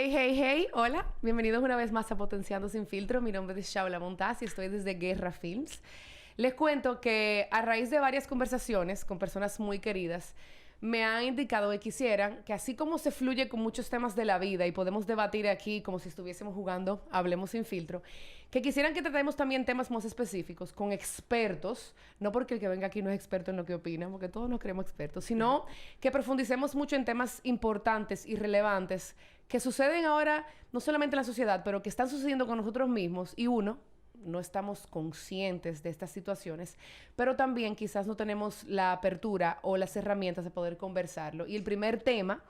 Hey, hey, hey, hola, bienvenidos una vez más a Potenciando Sin Filtro. Mi nombre es Shaula Montaz y estoy desde Guerra Films. Les cuento que a raíz de varias conversaciones con personas muy queridas, me han indicado que quisieran que así como se fluye con muchos temas de la vida y podemos debatir aquí como si estuviésemos jugando Hablemos Sin Filtro, que quisieran que tratemos también temas más específicos con expertos, no porque el que venga aquí no es experto en lo que opina, porque todos nos creemos expertos, sino que profundicemos mucho en temas importantes y relevantes que suceden ahora no solamente en la sociedad, pero que están sucediendo con nosotros mismos y no estamos conscientes de estas situaciones, pero también quizás no tenemos la apertura o las herramientas de poder conversarlo. Y el primer tema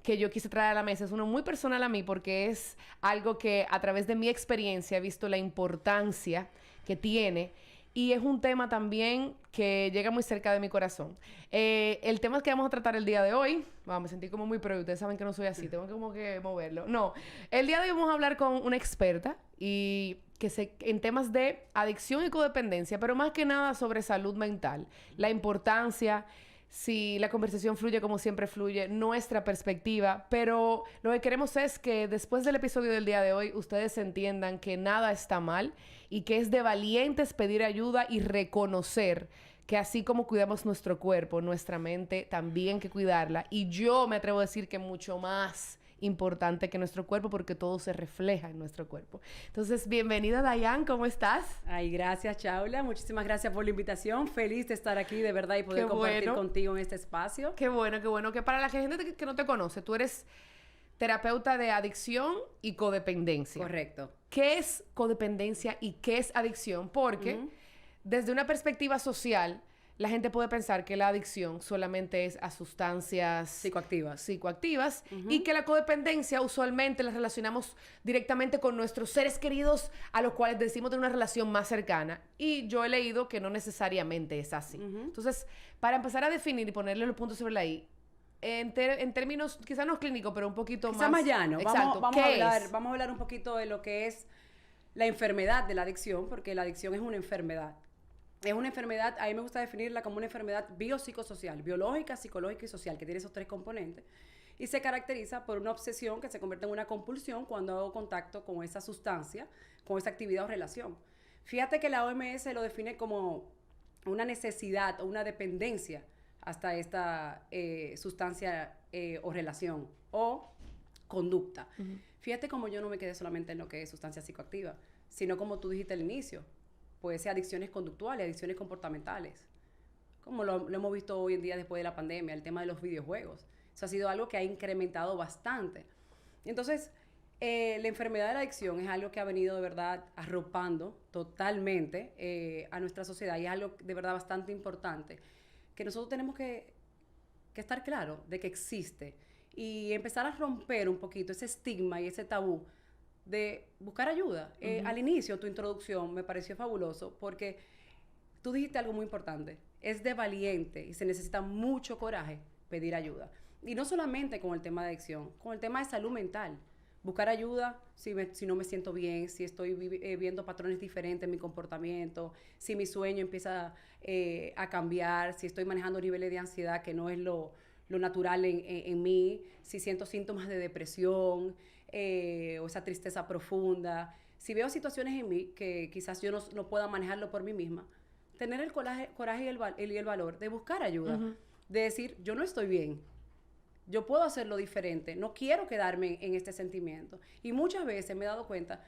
que yo quise traer a la mesa es uno muy personal a mí porque es algo que a través de mi experiencia he visto la importancia que tiene. Y es un tema también que llega muy cerca de mi corazón. El tema que vamos a tratar el día de hoy... me sentí como muy pro. Ustedes saben que no soy así. Tengo que como que moverlo. No. El día de hoy vamos a hablar con una experta y en temas de adicción y codependencia, pero más que nada sobre salud mental. La importancia... Si la conversación fluye como siempre fluye, nuestra perspectiva, pero lo que queremos es que después del episodio del día de hoy ustedes entiendan que nada está mal y que es de valientes pedir ayuda y reconocer que así como cuidamos nuestro cuerpo, nuestra mente también hay que cuidarla. Y yo me atrevo a decir que mucho más importante que nuestro cuerpo porque todo se refleja en nuestro cuerpo. Entonces, bienvenida Dayan, ¿cómo estás? Ay, gracias, Shaula. Muchísimas gracias por la invitación. Feliz de estar aquí, de verdad, y poder compartir contigo en este espacio. Qué bueno, qué bueno. Que para la gente que no te conoce, tú eres terapeuta de adicción y codependencia. Correcto. ¿Qué es codependencia y qué es adicción? Porque desde una perspectiva social, la gente puede pensar que la adicción solamente es a sustancias psicoactivas y que la codependencia usualmente la relacionamos directamente con nuestros seres queridos a los cuales decimos de una relación más cercana. Y yo he leído que no necesariamente es así. Entonces, para empezar a definir y ponerle los puntos sobre la I, en términos quizás no clínicos, pero un poquito quizá más llano. Exacto. Vamos a hablar un poquito de lo que es la enfermedad de la adicción, porque la adicción es una enfermedad. Es una enfermedad, a mí me gusta definirla como una enfermedad biopsicosocial, biológica, psicológica y social, que tiene esos tres componentes. Y se caracteriza por una obsesión que se convierte en una compulsión cuando hago contacto con esa sustancia, con esa actividad o relación. Fíjate que la OMS lo define como una necesidad o una dependencia hasta esta sustancia o relación o conducta. Fíjate como yo no me quedé solamente en lo que es sustancia psicoactiva, sino como tú dijiste al inicio, puede ser adicciones conductuales, adicciones comportamentales, como lo hemos visto hoy en día después de la pandemia, el tema de los videojuegos. Eso ha sido algo que ha incrementado bastante. Entonces, la enfermedad de la adicción es algo que ha venido de verdad arropando totalmente a nuestra sociedad y es algo de verdad bastante importante, que nosotros tenemos que estar claros de que existe y empezar a romper un poquito ese estigma y ese tabú de buscar ayuda. Al inicio, tu introducción me pareció fabuloso porque tú dijiste algo muy importante. Es de valiente y se necesita mucho coraje pedir ayuda. Y no solamente con el tema de adicción, con el tema de salud mental. Buscar ayuda si no me siento bien, si estoy viendo patrones diferentes en mi comportamiento, si mi sueño empieza a cambiar, si estoy manejando niveles de ansiedad que no es lo natural en mí, si siento síntomas de depresión o esa tristeza profunda, si veo situaciones en mí que quizás yo no pueda manejarlo por mí misma, tener el coraje y el valor de buscar ayuda, de decir, yo no estoy bien, yo puedo hacerlo diferente, no quiero quedarme en este sentimiento. Y muchas veces me he dado cuenta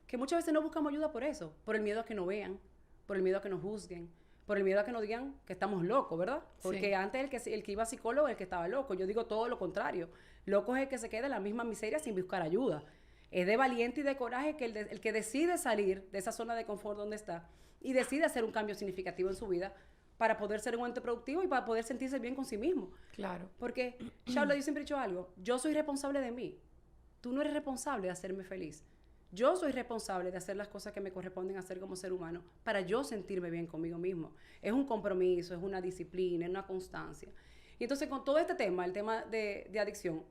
que muchas veces no buscamos ayuda por eso, por el miedo a que nos vean, por el miedo a que nos juzguen, por el miedo a que nos digan que estamos locos, ¿verdad? Porque antes el que iba a psicólogo es el que estaba loco. Yo digo todo lo contrario. Loco es el que se queda en la misma miseria sin buscar ayuda. Es de valiente y de coraje que el que decide salir de esa zona de confort donde está y decide hacer un cambio significativo en su vida para poder ser un ente productivo y para poder sentirse bien con sí mismo. Claro. Porque, Shaula, yo siempre he dicho algo. Yo soy responsable de mí. Tú no eres responsable de hacerme feliz. Yo soy responsable de hacer las cosas que me corresponden hacer como ser humano para yo sentirme bien conmigo mismo. Es un compromiso, es una disciplina, es una constancia. Y entonces con todo este tema, el tema de adicción,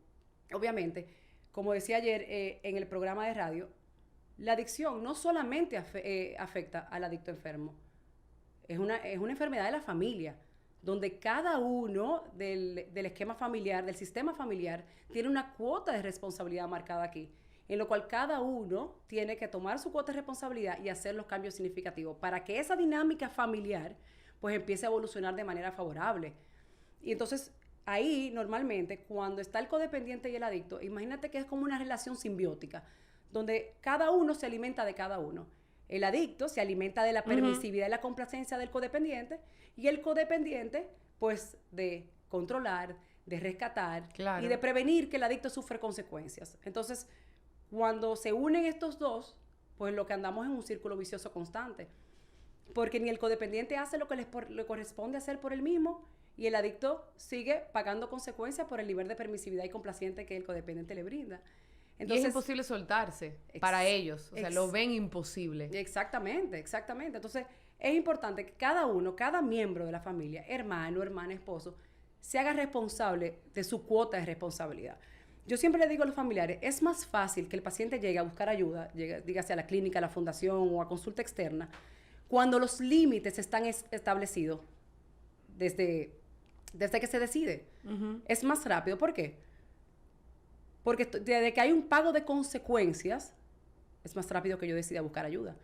obviamente, como decía ayer en el programa de radio, la adicción no solamente afecta al adicto enfermo, es una enfermedad de la familia. donde cada uno del esquema familiar, del sistema familiar, tiene una cuota de responsabilidad marcada aquí, en lo cual cada uno tiene que tomar su cuota de responsabilidad y hacer los cambios significativos para que esa dinámica familiar pues empiece a evolucionar de manera favorable. Y entonces, ahí, normalmente, cuando está el codependiente y el adicto, imagínate que es como una relación simbiótica, donde cada uno se alimenta de cada uno. El adicto se alimenta de la permisividad y la complacencia del codependiente, y el codependiente, pues, de controlar, de rescatar y de prevenir que el adicto sufra consecuencias. Entonces, cuando se unen estos dos, pues lo que andamos es un círculo vicioso constante. Porque ni el codependiente hace lo que le corresponde hacer por él mismo, y el adicto sigue pagando consecuencias por el nivel de permisividad y complaciente que el codependiente le brinda. Entonces, y es imposible soltarse para ellos. O sea, lo ven imposible. Exactamente, exactamente. Entonces, es importante que cada uno, cada miembro de la familia, hermano, hermana, esposo, se haga responsable de su cuota de responsabilidad. Yo siempre le digo a los familiares, es más fácil que el paciente llegue a buscar ayuda, dígase a la clínica, a la fundación o a consulta externa, cuando los límites están establecidos desde que se decide. Es más rápido. ¿Por qué? Porque desde que hay un pago de consecuencias, es más rápido que yo decida buscar ayuda.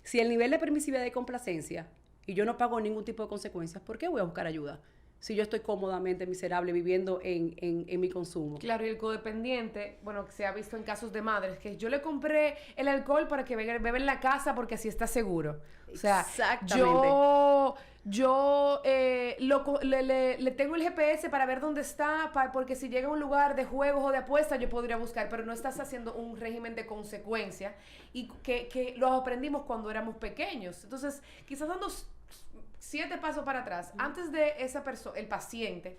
Si el nivel de permisividad y complacencia, y yo no pago ningún tipo de consecuencias, ¿por qué voy a buscar ayuda? Si yo estoy cómodamente miserable viviendo en mi consumo. Claro, y el codependiente, bueno, que se ha visto en casos de madres, que yo le compré el alcohol para que beba en la casa porque así está seguro. O sea, yo le tengo el GPS para ver dónde está, porque si llega a un lugar de juegos o de apuestas yo podría buscar, pero no estás haciendo un régimen de consecuencia y que lo aprendimos cuando éramos pequeños. Entonces, quizás dando 7 pasos para atrás, antes de esa persona, el paciente,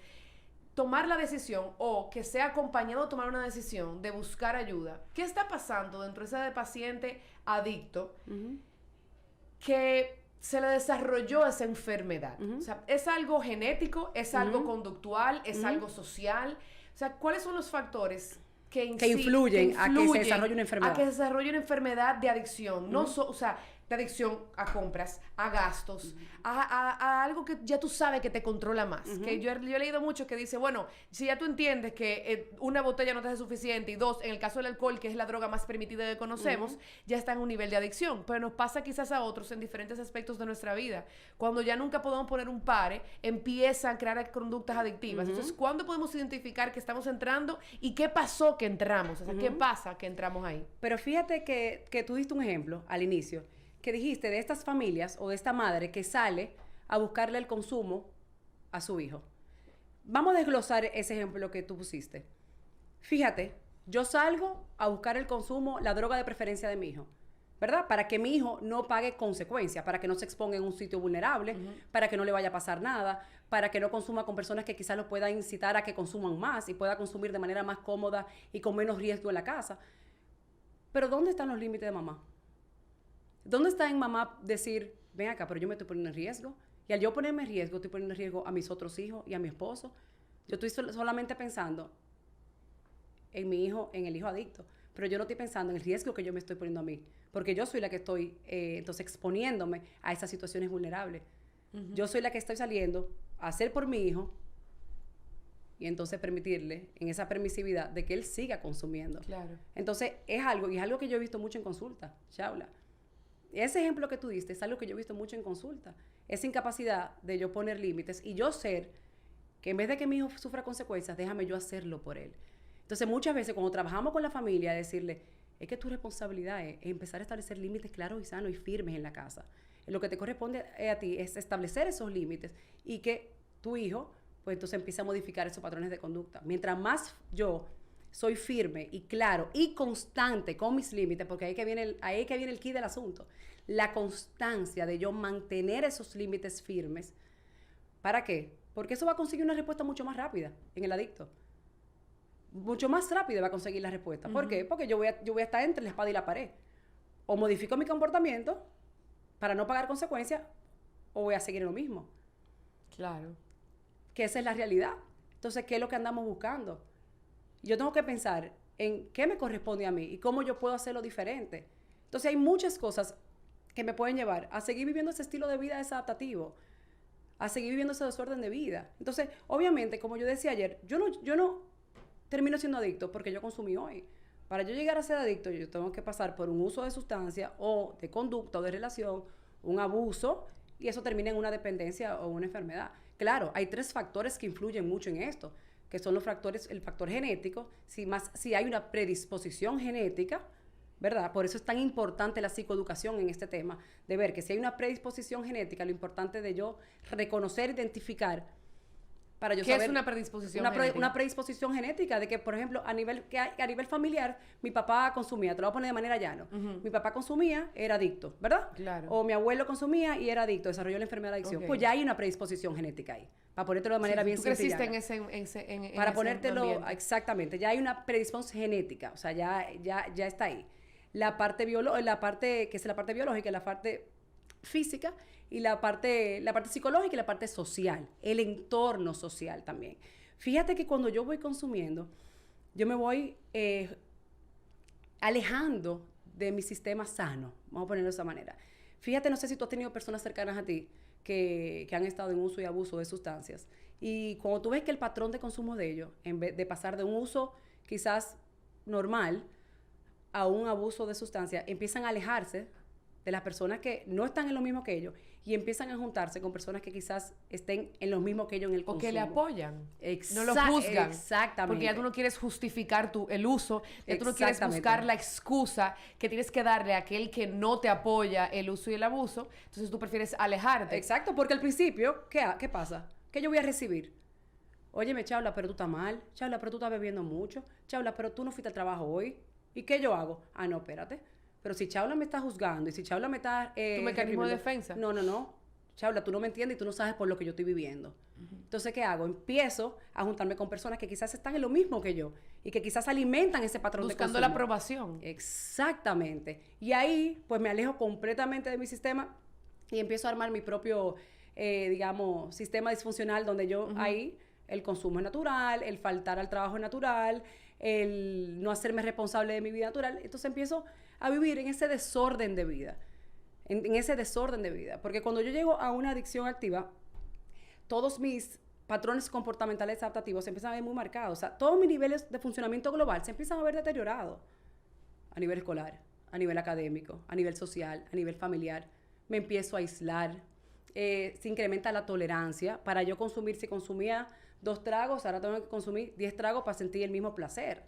tomar la decisión o que sea acompañado a tomar una decisión de buscar ayuda. ¿Qué está pasando dentro de ese paciente adicto que se le desarrolló esa enfermedad? O sea, ¿es algo genético? ¿Es algo conductual? ¿Es algo social? O sea, ¿cuáles son los factores que influyen a que se desarrolle una enfermedad? A que se desarrolle una enfermedad de adicción. O sea, de adicción a compras, a gastos, a algo que ya tú sabes que te controla más. Que yo he leído mucho que dice, bueno, si ya tú entiendes que una botella no te hace suficiente y 2, en el caso del alcohol, que es la droga más permitida que conocemos, ya está en un nivel de adicción. Pero nos pasa quizás a otros en diferentes aspectos de nuestra vida. Cuando ya nunca podemos poner un pare, empiezan a crear conductas adictivas. Entonces, ¿cuándo podemos identificar que estamos entrando y qué pasó que entramos? O sea, ¿qué pasa que entramos ahí? Pero fíjate que tú diste un ejemplo al inicio, que dijiste de estas familias o de esta madre que sale a buscarle el consumo a su hijo. Vamos a desglosar ese ejemplo que tú pusiste. Fíjate, yo salgo a buscar el consumo, la droga de preferencia de mi hijo, ¿verdad? Para que mi hijo no pague consecuencias, para que no se exponga en un sitio vulnerable, para que no le vaya a pasar nada, para que no consuma con personas que quizás lo puedan incitar a que consuman más y pueda consumir de manera más cómoda y con menos riesgo en la casa. Pero ¿dónde están los límites de mamá? ¿Dónde está en mamá decir, ven acá, pero yo me estoy poniendo en riesgo? Y al yo ponerme en riesgo, estoy poniendo en riesgo a mis otros hijos y a mi esposo. Yo estoy solamente pensando en mi hijo, en el hijo adicto. Pero yo no estoy pensando en el riesgo que yo me estoy poniendo a mí. Porque yo soy la que estoy, entonces, exponiéndome a esas situaciones vulnerables. Yo soy la que estoy saliendo a hacer por mi hijo y entonces permitirle, en esa permisividad, de que él siga consumiendo. Claro. Entonces, es algo que yo he visto mucho en consulta, Shaula. Ese ejemplo que tú diste es algo que yo he visto mucho en consulta. Esa incapacidad de yo poner límites y yo ser que en vez de que mi hijo sufra consecuencias, déjame yo hacerlo por él. Entonces, muchas veces cuando trabajamos con la familia, decirle, es que tu responsabilidad es empezar a establecer límites claros y sanos y firmes en la casa. Lo que te corresponde a ti es establecer esos límites y que tu hijo, pues entonces empiece a modificar esos patrones de conducta. Mientras más yo soy firme y claro y constante con mis límites, porque ahí que viene el key del asunto. La constancia de yo mantener esos límites firmes. ¿Para qué? Porque eso va a conseguir una respuesta mucho más rápida en el adicto. Mucho más rápido va a conseguir la respuesta. ¿Por qué? Porque yo voy a estar entre la espada y la pared. O modifico mi comportamiento para no pagar consecuencias, o voy a seguir en lo mismo. Claro. Que esa es la realidad. Entonces, ¿qué es lo que andamos buscando? Yo tengo que pensar en qué me corresponde a mí y cómo yo puedo hacerlo diferente. Entonces hay muchas cosas que me pueden llevar a seguir viviendo ese estilo de vida desadaptativo, a seguir viviendo ese desorden de vida. Entonces, obviamente, como yo decía ayer, yo no termino siendo adicto porque yo consumí hoy. Para yo llegar a ser adicto, yo tengo que pasar por un uso de sustancia o de conducta o de relación, un abuso, y eso termina en una dependencia o una enfermedad. Claro, hay 3 factores que influyen mucho en esto, que son los factores, el factor genético, si hay una predisposición genética, ¿verdad? Por eso es tan importante la psicoeducación en este tema, de ver que si hay una predisposición genética, lo importante de yo reconocer, identificar, para yo saber... ¿Qué es una predisposición genética? Una predisposición genética, de que, por ejemplo, a nivel familiar, mi papá consumía, te lo voy a poner de manera llana, mi papá consumía, era adicto, ¿verdad? Claro. O mi abuelo consumía y era adicto, desarrolló la enfermedad de adicción. Pues ya hay una predisposición genética ahí, para ponértelo de manera bien simple. Tú creciste en para ese ponértelo, ambiente. exactamente, ya hay una predisposición genética, o sea, ya está ahí. La parte biológica, la parte física, y la parte psicológica y la parte social, el entorno social también. Fíjate que cuando yo voy consumiendo, yo me voy alejando de mi sistema sano, vamos a ponerlo de esa manera. Fíjate, no sé si tú has tenido personas cercanas a ti que han estado en uso y abuso de sustancias, y cuando tú ves que el patrón de consumo de ellos, en vez de pasar de un uso quizás normal a un abuso de sustancias, empiezan a alejarse de las personas que no están en lo mismo que ellos y empiezan a juntarse con personas que quizás estén en lo mismo que ellos en el consumo. O que le apoyan. No lo Juzgan. juzgan. Exactamente. Porque ya tú no quieres justificar el uso, ya tú no quieres Exactamente. buscar la excusa que tienes que darle a aquel que no te apoya el uso y el abuso. Entonces tú prefieres alejarte. Exacto, porque al principio, ¿qué pasa? ¿Qué yo voy a recibir? Óyeme, Chabla, pero tú estás mal. Chabla, pero tú estás bebiendo mucho. Chabla, pero tú no fuiste al trabajo hoy. ¿Y qué yo hago? Ah, no, espérate. Pero si Chabla me está juzgando y si Chabla me está... ¿Tu mecanismo de defensa? No. Chabla, tú no me entiendes y tú no sabes por lo que yo estoy viviendo. Entonces, ¿qué hago? Empiezo a juntarme con personas que quizás están en lo mismo que yo y que quizás alimentan ese patrón de consumo. Buscando la aprobación. Exactamente. Y ahí, pues, me alejo completamente de mi sistema y empiezo a armar mi propio, digamos, sistema disfuncional donde yo ahí, el consumo es natural, el faltar al trabajo es natural, el no hacerme responsable de mi vida natural. Entonces empiezo a vivir en ese desorden de vida. En ese desorden de vida. Porque cuando yo llego a una adicción activa, todos mis patrones comportamentales adaptativos se empiezan a ver muy marcados. O sea, todos mis niveles de funcionamiento global se empiezan a ver deteriorados. A nivel escolar, a nivel académico, a nivel social, a nivel familiar. Me empiezo a aislar. Se incrementa la tolerancia. Para yo consumir, si consumía 2 tragos, ahora tengo que consumir 10 tragos para sentir el mismo placer.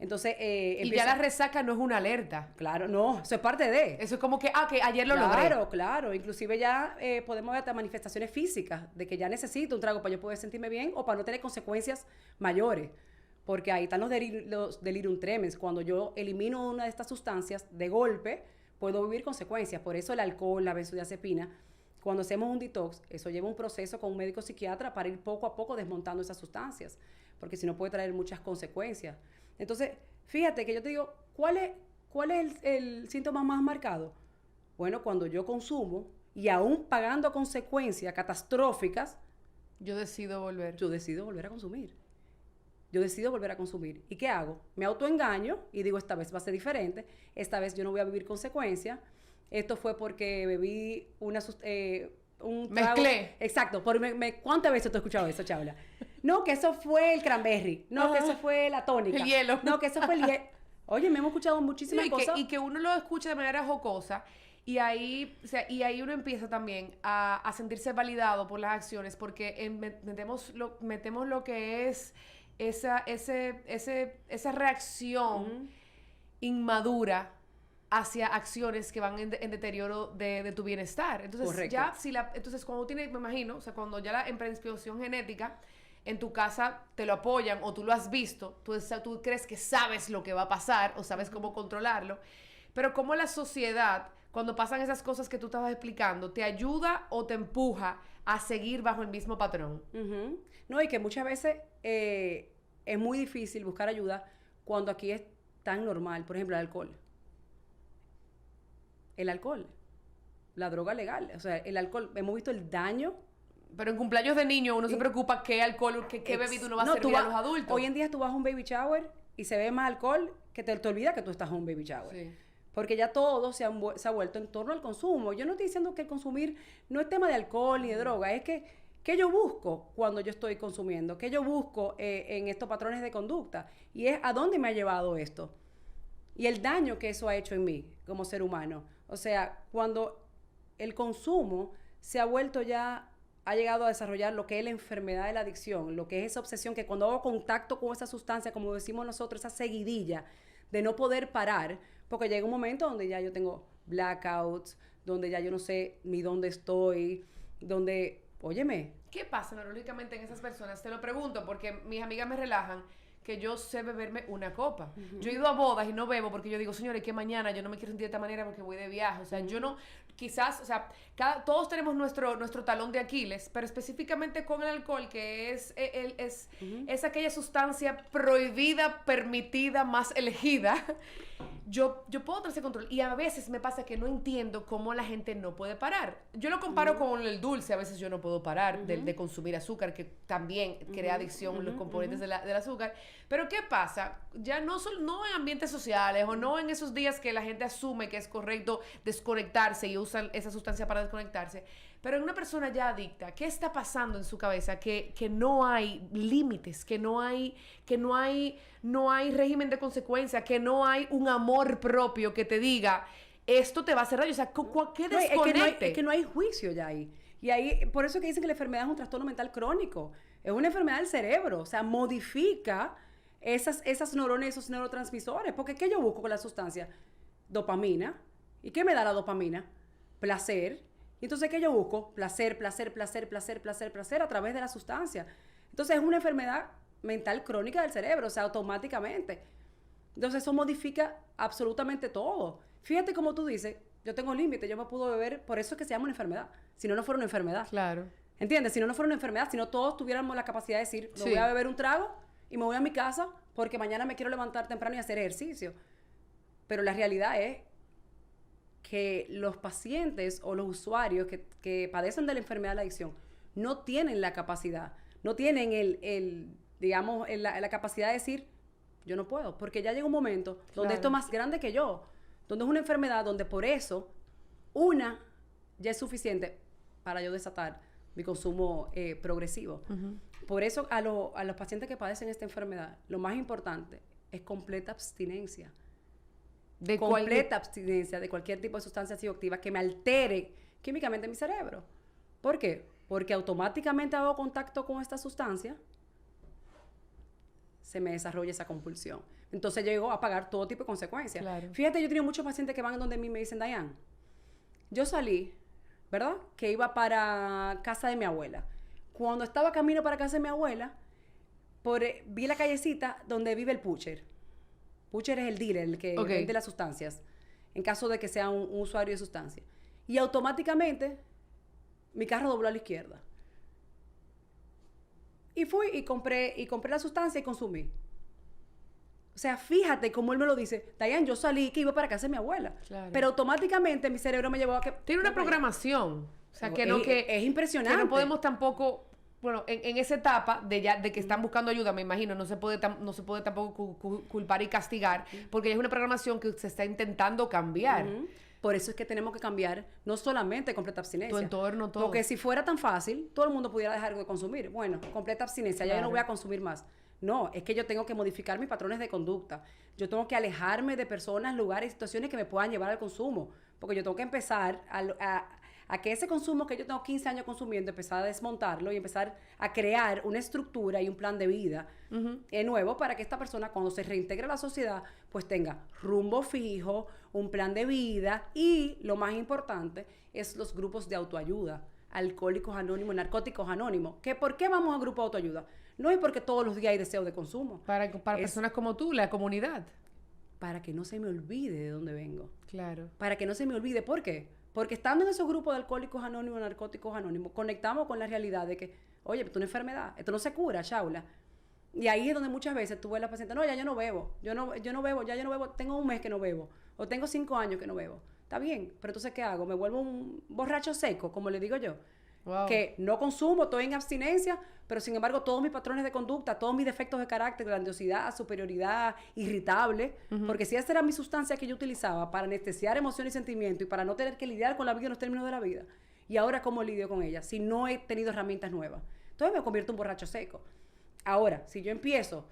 Entonces, y ya la resaca no es una alerta. Claro, no, eso es parte de. Eso es como que ayer lo logré. Claro. Inclusive ya podemos ver hasta manifestaciones físicas de que ya necesito un trago para yo poder sentirme bien o para no tener consecuencias mayores. Porque ahí están los delirium tremens. Cuando yo elimino una de estas sustancias de golpe, puedo vivir consecuencias. Por eso el alcohol, la benzodiazepina, cuando hacemos un detox, eso lleva un proceso con un médico psiquiatra para ir poco a poco desmontando esas sustancias. Porque si no puede traer muchas consecuencias. Entonces, fíjate que yo te digo, ¿cuál es el síntoma más marcado? Bueno, cuando yo consumo y aún pagando consecuencias catastróficas, yo decido volver a consumir. ¿Y qué hago? Me autoengaño y digo, esta vez va a ser diferente. Esta vez yo no voy a vivir consecuencias. Esto fue porque bebí un trago. Mezclé. Exacto. ¿Cuántas veces tú has escuchado eso, Chabla? No, que eso fue el cranberry. No, que eso fue la tónica. El hielo. No, que eso fue el hielo. Oye, me hemos escuchado muchísimas cosas. Y que uno lo escucha de manera jocosa. Y ahí uno empieza también a sentirse validado por las acciones. Porque metemos lo que es esa reacción inmadura hacia acciones que van en deterioro de tu bienestar. Entonces, correcto. Entonces, cuando me imagino, o sea, cuando ya en predisposición genética, en tu casa te lo apoyan o tú lo has visto, tú crees que sabes lo que va a pasar o sabes cómo controlarlo, pero como la sociedad, cuando pasan esas cosas que tú estabas explicando, te ayuda o te empuja a seguir bajo el mismo patrón. No, y que muchas veces es muy difícil buscar ayuda cuando aquí es tan normal. Por ejemplo, el alcohol, la droga legal. O sea, el alcohol, hemos visto el daño. Pero en cumpleaños de niño uno se preocupa qué alcohol, qué bebida uno va a servir a los adultos. Hoy en día tú vas a un baby shower y se ve más alcohol que te olvidas que tú estás en un baby shower. Sí. Porque ya todo se ha vuelto en torno al consumo. Yo no estoy diciendo que el consumir no es tema de alcohol ni de droga, es que ¿qué yo busco cuando yo estoy consumiendo? ¿Qué yo busco en estos patrones de conducta? Y es ¿a dónde me ha llevado esto? Y el daño que eso ha hecho en mí como ser humano. O sea, cuando el consumo se ha vuelto ya, ha llegado a desarrollar lo que es la enfermedad de la adicción, lo que es esa obsesión que cuando hago contacto con esa sustancia, como decimos nosotros, esa seguidilla de no poder parar, porque llega un momento donde ya yo tengo blackouts, donde ya yo no sé ni dónde estoy, donde, óyeme. ¿Qué pasa neurológicamente en esas personas? Te lo pregunto porque mis amigas me relajan que yo sé beberme una copa. Yo he ido a bodas y no bebo porque yo digo, señores, que mañana yo no me quiero sentir de esta manera porque voy de viaje. O sea, yo no, quizás, o sea, todos tenemos nuestro talón de Aquiles, pero específicamente con el alcohol, que es aquella sustancia prohibida, permitida, más elegida. Yo puedo tener ese control y a veces me pasa que no entiendo cómo la gente no puede parar. Yo lo comparo con el dulce, a veces yo no puedo parar de consumir azúcar, que también crea adicción los componentes del azúcar. Pero ¿qué pasa? Ya no en ambientes sociales o no en esos días que la gente asume que es correcto desconectarse y usan esa sustancia para desconectarse. Pero en una persona ya adicta, ¿qué está pasando en su cabeza? Que no hay límites, que no hay régimen de consecuencia, que no hay un amor propio que te diga, esto te va a hacer daño. O sea, ¿qué desconecte? Es que no hay juicio ya ahí. Y ahí, por eso que dicen que la enfermedad es un trastorno mental crónico. Es una enfermedad del cerebro. O sea, modifica esas neuronas, esos neurotransmisores. Porque ¿qué yo busco con la sustancia? Dopamina. ¿Y qué me da la dopamina? Placer. Y entonces, ¿qué yo busco? Placer a través de la sustancia. Entonces, es una enfermedad mental crónica del cerebro, o sea, automáticamente. Entonces, eso modifica absolutamente todo. Fíjate como tú dices, yo tengo límites, yo me puedo beber, por eso es que se llama una enfermedad. Si no, no fuera una enfermedad. Claro. ¿Entiendes? Si no, no fuera una enfermedad, si no todos tuviéramos la capacidad de decir, me voy a beber un trago y me voy a mi casa porque mañana me quiero levantar temprano y hacer ejercicio. Pero la realidad es que los pacientes o los usuarios que padecen de la enfermedad de la adicción no tienen la capacidad, no tienen la capacidad de decir, yo no puedo, porque ya llega un momento donde esto es más grande que yo, donde es una enfermedad, donde por eso una ya es suficiente para yo desatar mi consumo progresivo. Por eso a los pacientes que padecen esta enfermedad, lo más importante es completa abstinencia. Completa abstinencia de cualquier tipo de sustancia psicoactiva que me altere químicamente mi cerebro. ¿Por qué? Porque automáticamente hago contacto con esta sustancia, se me desarrolla esa compulsión. Entonces llego a pagar todo tipo de consecuencias. Claro. Fíjate, yo he tenido muchos pacientes que van donde mí y me dicen, Dayan, yo salí, ¿verdad? Que iba para casa de mi abuela. Cuando estaba camino para casa de mi abuela, vi la callecita donde vive el pusher. Pusher es el dealer, el que vende las sustancias, en caso de que sea un usuario de sustancia. Y automáticamente, mi carro dobló a la izquierda. Y fui y compré la sustancia y consumí. O sea, fíjate cómo él me lo dice. Dayan, yo salí que iba para casa de mi abuela. Claro. Pero automáticamente mi cerebro me llevó a que... Tiene una programación. O sea, es impresionante. Que no podemos tampoco... Bueno, en esa etapa de que están buscando ayuda, me imagino, no se puede tampoco culpar y castigar, porque es una programación que se está intentando cambiar. Por eso es que tenemos que cambiar no solamente completa abstinencia. Tu entorno, todo. Porque si fuera tan fácil, todo el mundo pudiera dejar de consumir. Bueno, completa abstinencia, ya yo no voy a consumir más. No, es que yo tengo que modificar mis patrones de conducta. Yo tengo que alejarme de personas, lugares, situaciones que me puedan llevar al consumo. Porque yo tengo que empezar a que ese consumo que yo tengo 15 años consumiendo, empezar a desmontarlo y empezar a crear una estructura y un plan de vida nuevo para que esta persona, cuando se reintegre a la sociedad, pues tenga rumbo fijo, un plan de vida y, lo más importante, es los grupos de autoayuda, Alcohólicos Anónimos, Narcóticos Anónimos. ¿Por qué vamos a grupos de autoayuda? No es porque todos los días hay deseo de consumo. Para personas como tú, la comunidad. Para que no se me olvide de dónde vengo. Claro. Para que no se me olvide. ¿Por qué? Porque estando en esos grupos de Alcohólicos Anónimos, Narcóticos Anónimos, conectamos con la realidad de que, oye, esto es una enfermedad, esto no se cura, Shaula. Y ahí es donde muchas veces tú ves a la paciente, no, ya yo no bebo, yo no bebo, tengo un mes que no bebo, o tengo 5 años que no bebo. Está bien, pero entonces, ¿qué hago? ¿Me vuelvo un borracho seco, como le digo yo? Wow. Que no consumo, estoy en abstinencia, pero sin embargo todos mis patrones de conducta, todos mis defectos de carácter, grandiosidad, superioridad, irritable, porque si esa era mi sustancia que yo utilizaba para anestesiar emoción y sentimiento y para no tener que lidiar con la vida en los términos de la vida, y ahora cómo lidio con ella si no he tenido herramientas nuevas, entonces me convierto en un borracho seco. Ahora, si yo entro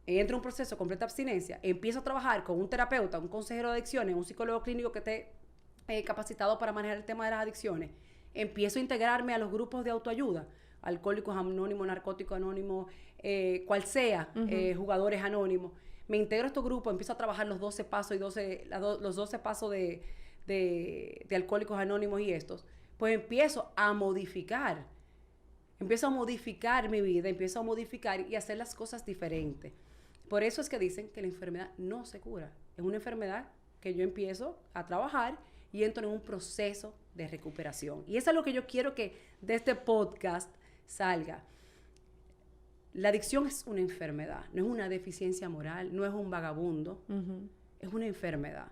en un proceso de completa abstinencia, empiezo a trabajar con un terapeuta, un consejero de adicciones, un psicólogo clínico que esté capacitado para manejar el tema de las adicciones, empiezo a integrarme a los grupos de autoayuda, Alcohólicos Anónimos, Narcóticos Anónimos, cual sea, Jugadores Anónimos. Me integro a estos grupos, empiezo a trabajar los 12 pasos y los 12 pasos de Alcohólicos Anónimos y estos. Pues empiezo a modificar mi vida, empiezo a modificar y hacer las cosas diferentes. Por eso es que dicen que la enfermedad no se cura. Es una enfermedad que yo empiezo a trabajar y entro en un proceso de recuperación. Y eso es lo que yo quiero que de este podcast salga. La adicción es una enfermedad, no es una deficiencia moral, no es un vagabundo, es una enfermedad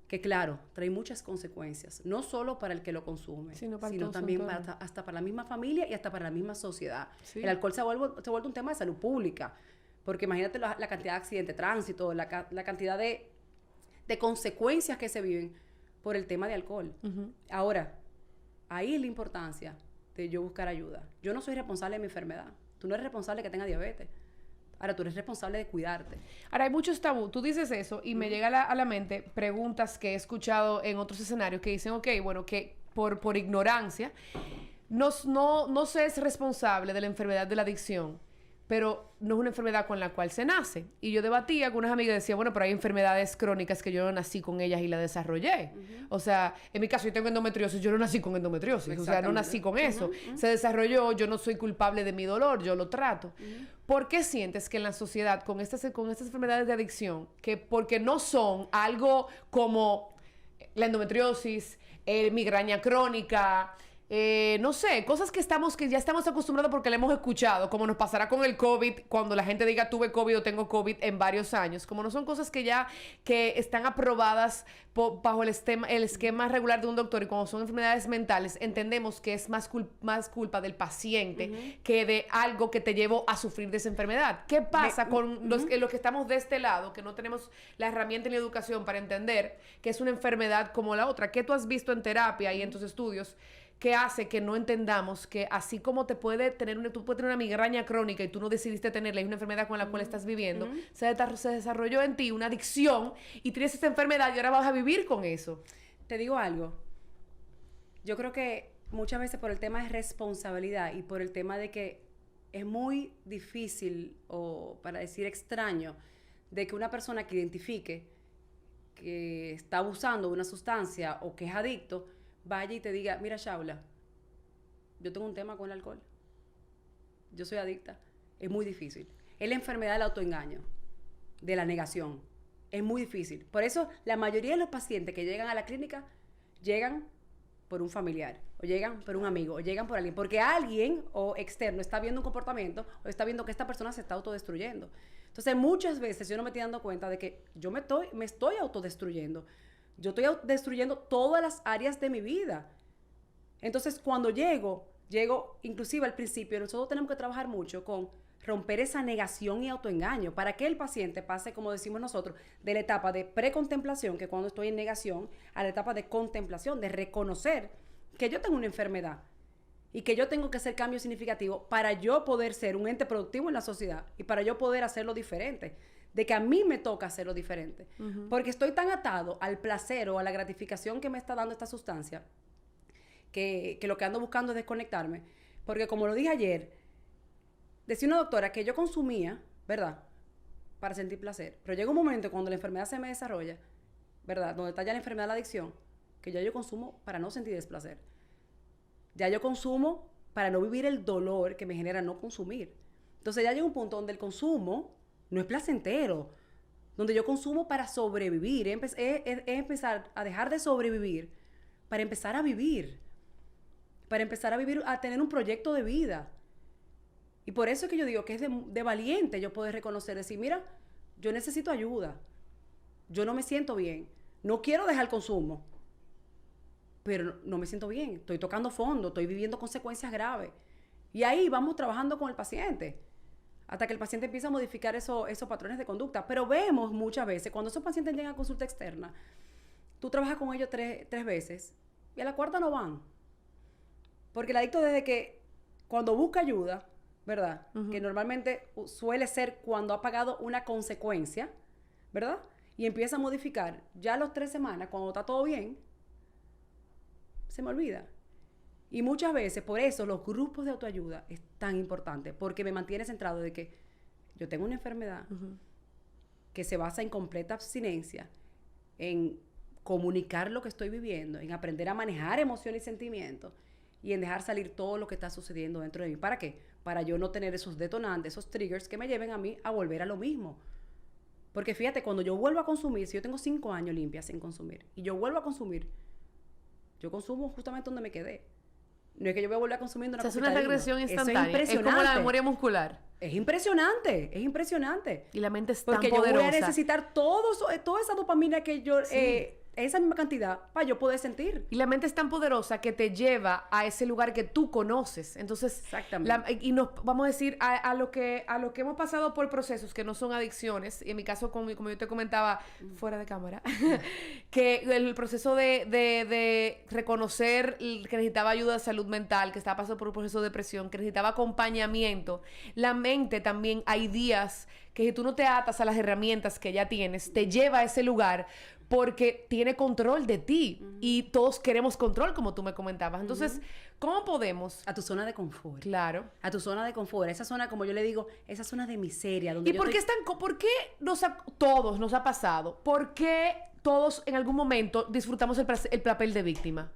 que, claro, trae muchas consecuencias, no solo para el que lo consume, sino también hasta para la misma familia y hasta para la misma sociedad. Sí. El alcohol se vuelve un tema de salud pública, porque imagínate la cantidad de accidentes de tránsito, la cantidad de consecuencias que se viven por el tema de alcohol. Ahora, ahí es la importancia de yo buscar ayuda. Yo no soy responsable de mi enfermedad. Tú no eres responsable de que tenga diabetes. Ahora, tú eres responsable de cuidarte. Ahora, hay muchos tabú. Tú dices eso y me llega a la mente preguntas que he escuchado en otros escenarios que dicen, ok, bueno, que por ignorancia no se es responsable de la enfermedad de la adicción, pero no es una enfermedad con la cual se nace. Y yo debatía con unas amigas y decía, bueno, pero hay enfermedades crónicas que yo no nací con ellas y las desarrollé. O sea, en mi caso yo tengo endometriosis, yo no nací con endometriosis. O sea, no nací con eso. Se desarrolló, yo no soy culpable de mi dolor, yo lo trato. ¿Por qué sientes que en la sociedad, con estas enfermedades de adicción, que porque no son algo como la endometriosis, migraña crónica, no sé, cosas que ya estamos acostumbrados porque le hemos escuchado, como nos pasará con el COVID, cuando la gente diga tuve COVID o tengo COVID en varios años, como no son cosas que están aprobadas bajo el esquema regular de un doctor, y como son enfermedades mentales, entendemos que es más culpa del paciente que de algo que te llevó a sufrir de esa enfermedad. ¿Qué pasa con los que estamos de este lado, que no tenemos la herramienta ni la educación para entender que es una enfermedad como la otra? ¿Qué tú has visto en terapia y en tus estudios que hace que no entendamos que así como tú puedes tener una migraña crónica y tú no decidiste tenerla, es una enfermedad con la cual estás viviendo, se desarrolló en ti una adicción y tienes esa enfermedad y ahora vas a vivir con eso? Te digo algo. Yo creo que muchas veces por el tema de responsabilidad y por el tema de que es muy difícil, o para decir extraño, de que una persona que identifique que está abusando de una sustancia o que es adicto, vaya y te diga, mira, Shaula, yo tengo un tema con el alcohol. Yo soy adicta. Es muy difícil. Es la enfermedad del autoengaño, de la negación. Es muy difícil. Por eso, la mayoría de los pacientes que llegan a la clínica, llegan por un familiar, o llegan por un amigo, o llegan por alguien, porque alguien o externo está viendo un comportamiento, o está viendo que esta persona se está autodestruyendo. Entonces, muchas veces yo no me estoy dando cuenta de que yo me estoy autodestruyendo. Yo estoy destruyendo todas las áreas de mi vida. Entonces, cuando llego, inclusive al principio, nosotros tenemos que trabajar mucho con romper esa negación y autoengaño para que el paciente pase, como decimos nosotros, de la etapa de precontemplación, que cuando estoy en negación, a la etapa de contemplación, de reconocer que yo tengo una enfermedad y que yo tengo que hacer cambios significativos para yo poder ser un ente productivo en la sociedad y para yo poder hacerlo diferente. De que a mí me toca hacerlo diferente. Porque estoy tan atado al placer o a la gratificación que me está dando esta sustancia que lo que ando buscando es desconectarme. Porque como lo dije ayer, decía una doctora que yo consumía, ¿verdad?, para sentir placer. Pero llega un momento cuando la enfermedad se me desarrolla, ¿verdad?, donde está ya la enfermedad de la adicción, que ya yo consumo para no sentir desplacer. Ya yo consumo para no vivir el dolor que me genera no consumir. Entonces ya llega un punto donde el consumo no es placentero, donde yo consumo para sobrevivir. Es empezar a dejar de sobrevivir para empezar a vivir, a tener un proyecto de vida. Y por eso es que yo digo que es de valiente yo poder reconocer, decir, mira, yo necesito ayuda, yo no me siento bien, no quiero dejar el consumo, pero no me siento bien, estoy tocando fondo, estoy viviendo consecuencias graves. Y ahí vamos trabajando con el paciente, hasta que el paciente empieza a modificar esos patrones de conducta. Pero vemos muchas veces, cuando esos pacientes llegan a consulta externa, tú trabajas con ellos tres veces, y a la cuarta no van. Porque el adicto desde que, cuando busca ayuda, ¿verdad? Que normalmente suele ser cuando ha pagado una consecuencia, ¿verdad? Y empieza a modificar, ya a las 3 semanas, cuando está todo bien, se me olvida. Y muchas veces, por eso, los grupos de autoayuda es tan importante, porque me mantiene centrado de que yo tengo una enfermedad que se basa en completa abstinencia, en comunicar lo que estoy viviendo, en aprender a manejar emociones y sentimientos, y en dejar salir todo lo que está sucediendo dentro de mí. ¿Para qué? Para yo no tener esos detonantes, esos triggers que me lleven a mí a volver a lo mismo. Porque fíjate, cuando yo vuelvo a consumir, si yo tengo 5 años limpias sin consumir, y yo vuelvo a consumir, yo consumo justamente donde me quedé. No es que yo voy a volver a consumir una es una regresión instantánea. Eso es impresionante. Es como la memoria muscular. Es impresionante. Y la mente es tan porque poderosa. Porque yo voy a necesitar toda esa dopamina que yo... Sí. Esa misma cantidad para yo poder sentir. Y la mente es tan poderosa que te lleva a ese lugar que tú conoces. Entonces, exactamente. Y nos vamos a decir a lo que hemos pasado por procesos que no son adicciones. Y en mi caso, como yo te comentaba fuera de cámara, que el proceso de reconocer que necesitaba ayuda de salud mental, que estaba pasando por un proceso de depresión, que necesitaba acompañamiento. La mente también, hay días que si tú no te atas a las herramientas que ya tienes, te lleva a ese lugar porque tiene control de ti. Y todos queremos control, como tú me comentabas. Entonces, ¿cómo podemos? A tu zona de confort. Claro. A tu zona de confort. Esa zona, como yo le digo, esa zona de miseria. Donde ¿Y por qué todos nos ha pasado? ¿Por qué todos en algún momento disfrutamos el papel de víctima?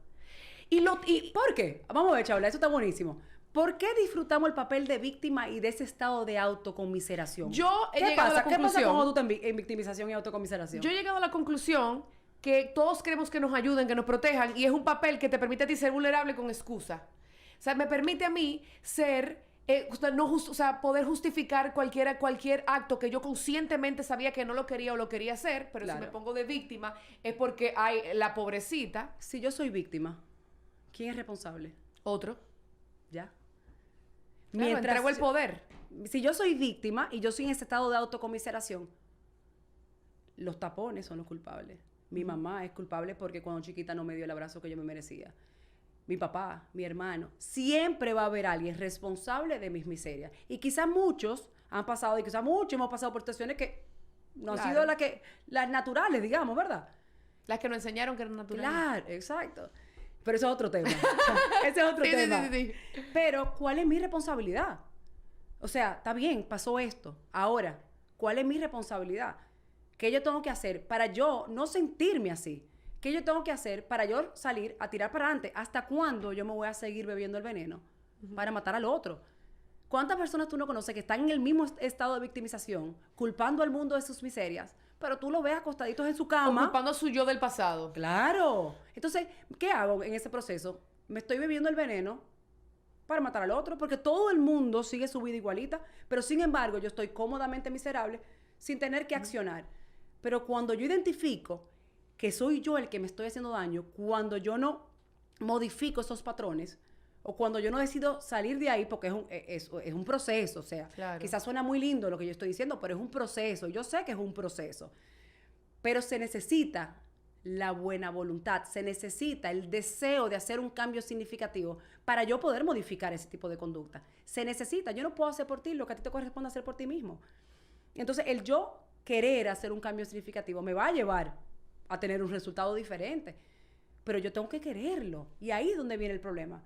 ¿Por qué? Vamos a ver, Chabla, eso está buenísimo. ¿Por qué disfrutamos el papel de víctima y de ese estado de autocomiseración? ¿Qué pasa cuando tú estás en victimización y autocomiseración? Yo he llegado a la conclusión que todos queremos que nos ayuden, que nos protejan, y es un papel que te permite a ti ser vulnerable con excusa. O sea, me permite a mí ser... poder justificar cualquier acto que yo conscientemente sabía que no lo quería o lo quería hacer, pero si me pongo de víctima es porque hay la pobrecita. Si yo soy víctima, ¿quién es responsable? Otro. ¿Ya? Claro, entrego el poder. Si yo soy víctima y yo soy en ese estado de autocomiseración, los tapones son los culpables. Mi mamá es culpable porque cuando chiquita no me dio el abrazo que yo me merecía. Mi papá, mi hermano. Siempre va a haber alguien responsable de mis miserias. Y quizás muchos han pasado, y quizás muchos hemos pasado por situaciones que no han sido las naturales, digamos, ¿verdad? Las que nos enseñaron que eran naturales. Claro, exacto. Pero eso es otro tema. Ese es otro tema. Sí. Pero, ¿cuál es mi responsabilidad? O sea, está bien, pasó esto. Ahora, ¿cuál es mi responsabilidad? ¿Qué yo tengo que hacer para yo no sentirme así? ¿Qué yo tengo que hacer para yo salir a tirar para adelante? ¿Hasta cuándo yo me voy a seguir bebiendo el veneno para matar al otro? ¿Cuántas personas tú no conoces que están en el mismo estado de victimización, culpando al mundo de sus miserias, pero tú lo ves acostaditos en su cama? Culpando a su yo del pasado. ¡Claro! Entonces, ¿qué hago en ese proceso? Me estoy bebiendo el veneno para matar al otro, porque todo el mundo sigue su vida igualita, pero sin embargo yo estoy cómodamente miserable sin tener que accionar. Pero cuando yo identifico que soy yo el que me estoy haciendo daño, cuando yo no modifico esos patrones, o cuando yo no decido salir de ahí, porque es un proceso, o sea, quizás suena muy lindo lo que yo estoy diciendo, pero es un proceso, yo sé que es un proceso, pero se necesita la buena voluntad, se necesita el deseo de hacer un cambio significativo para yo poder modificar ese tipo de conducta. Se necesita, yo no puedo hacer por ti lo que a ti te corresponde hacer por ti mismo. Entonces, el yo querer hacer un cambio significativo me va a llevar a tener un resultado diferente, pero yo tengo que quererlo, y ahí es donde viene el problema,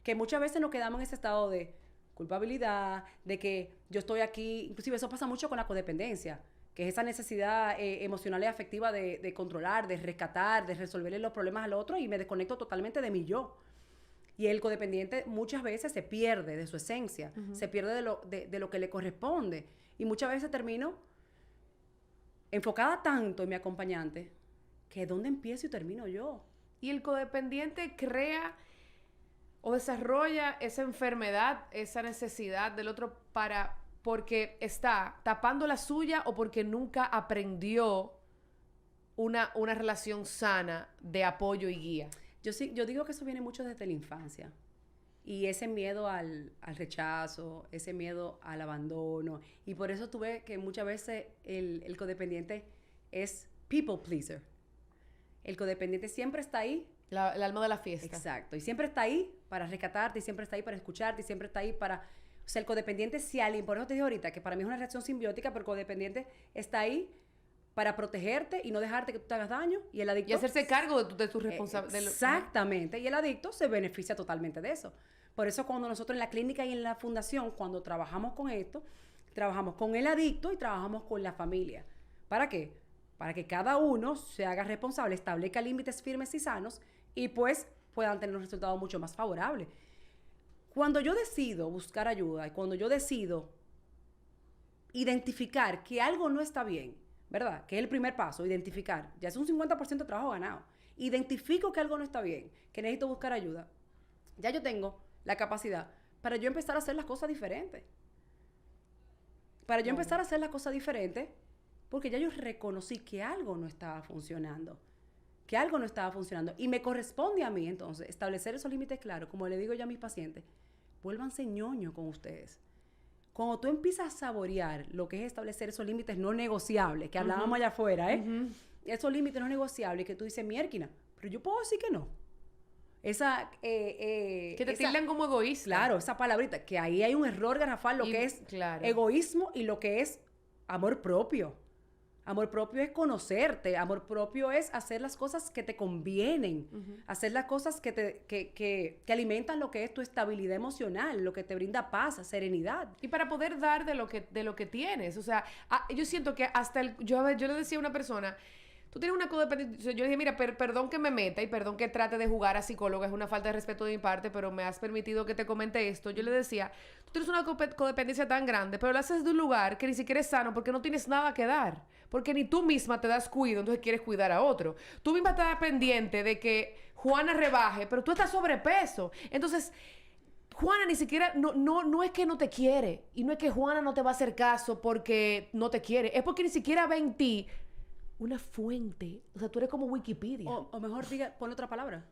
que muchas veces nos quedamos en ese estado de culpabilidad, de que yo estoy aquí, inclusive eso pasa mucho con la codependencia, que es esa necesidad emocional y afectiva de controlar, de rescatar, de resolverle los problemas al otro, y me desconecto totalmente de mi yo. Y el codependiente muchas veces se pierde de su esencia, se pierde de lo que le corresponde, y muchas veces termino enfocada tanto en mi acompañante, que ¿dónde empiezo y termino yo? Y el codependiente crea o desarrolla esa enfermedad, esa necesidad del otro porque está tapando la suya o porque nunca aprendió una relación sana de apoyo y guía. Yo digo que eso viene mucho desde la infancia. Y ese miedo al rechazo, ese miedo al abandono. Y por eso tú ves que muchas veces el codependiente es people pleaser. El codependiente siempre está ahí. El alma de la fiesta. Exacto. Y siempre está ahí para rescatarte, y siempre está ahí para escucharte, y siempre está ahí para... O sea, el codependiente si alguien... Por eso te dije ahorita que para mí es una reacción simbiótica, pero el codependiente está ahí para protegerte y no dejarte que tú te hagas daño. Y el adicto... Y hacerse cargo de tu responsabilidad. Exactamente. Y el adicto se beneficia totalmente de eso. Por eso cuando nosotros en la clínica y en la fundación, cuando trabajamos con esto, trabajamos con el adicto y trabajamos con la familia. ¿Para qué? Para que cada uno se haga responsable, establezca límites firmes y sanos y pues puedan tener un resultado mucho más favorable. Cuando yo decido buscar ayuda y cuando yo decido identificar que algo no está bien, ¿verdad? Que es el primer paso, identificar. Ya es un 50% de trabajo ganado. Identifico que algo no está bien, que necesito buscar ayuda. Ya yo tengo la capacidad para yo empezar a hacer las cosas diferentes. Para yo empezar a hacer las cosas diferentes, porque ya yo reconocí que algo no estaba funcionando. Que algo no estaba funcionando. Y me corresponde a mí, entonces, establecer esos límites claros. Como le digo yo a mis pacientes, vuélvanse ñoño con ustedes. Cuando tú empiezas a saborear lo que es establecer esos límites no negociables, que hablábamos allá afuera, esos límites no negociables, que tú dices, miérquina, pero yo puedo decir que no. Que te tildan como egoísta. Claro, esa palabrita, que ahí hay un error garrafal, lo que es egoísmo y lo que es amor propio. Amor propio es conocerte, amor propio es hacer las cosas que te convienen, hacer las cosas que alimentan lo que es tu estabilidad emocional, lo que te brinda paz, serenidad. Y para poder dar de lo que tienes. O sea, yo siento que hasta yo le decía a una persona, tú tienes una codependencia. Yo dije, mira, perdón que me meta y perdón que trate de jugar a psicóloga, es una falta de respeto de mi parte, pero me has permitido que te comente esto. Yo le decía, tú tienes una codependencia tan grande, pero lo haces de un lugar que ni siquiera es sano porque no tienes nada que dar. Porque ni tú misma te das cuidado, entonces quieres cuidar a otro. Tú misma estás pendiente de que Juana rebaje, pero tú estás sobrepeso. Entonces, Juana ni siquiera, no es que no te quiere. Y no es que Juana no te va a hacer caso porque no te quiere. Es porque ni siquiera ve en ti una fuente. O sea, tú eres como Wikipedia. O mejor diga, pon otra palabra.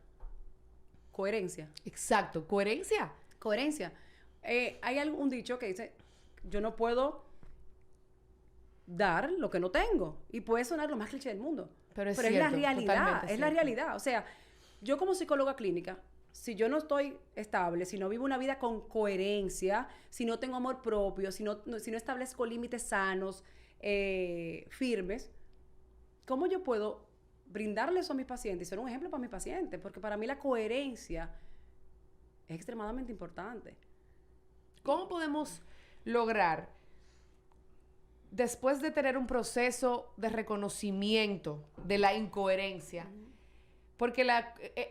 Coherencia. Exacto, coherencia. Coherencia. Hay un dicho que dice, yo no puedo dar lo que no tengo. Y puede sonar lo más cliché del mundo. Pero es cierto, la realidad. Es la realidad. O sea, yo como psicóloga clínica, si yo no estoy estable, si no vivo una vida con coherencia, si no tengo amor propio, si no establezco límites sanos, firmes, ¿cómo yo puedo brindarle eso a mis pacientes y ser un ejemplo para mis pacientes? Porque para mí la coherencia es extremadamente importante. ¿Cómo podemos lograr, después de tener un proceso de reconocimiento de la incoherencia, porque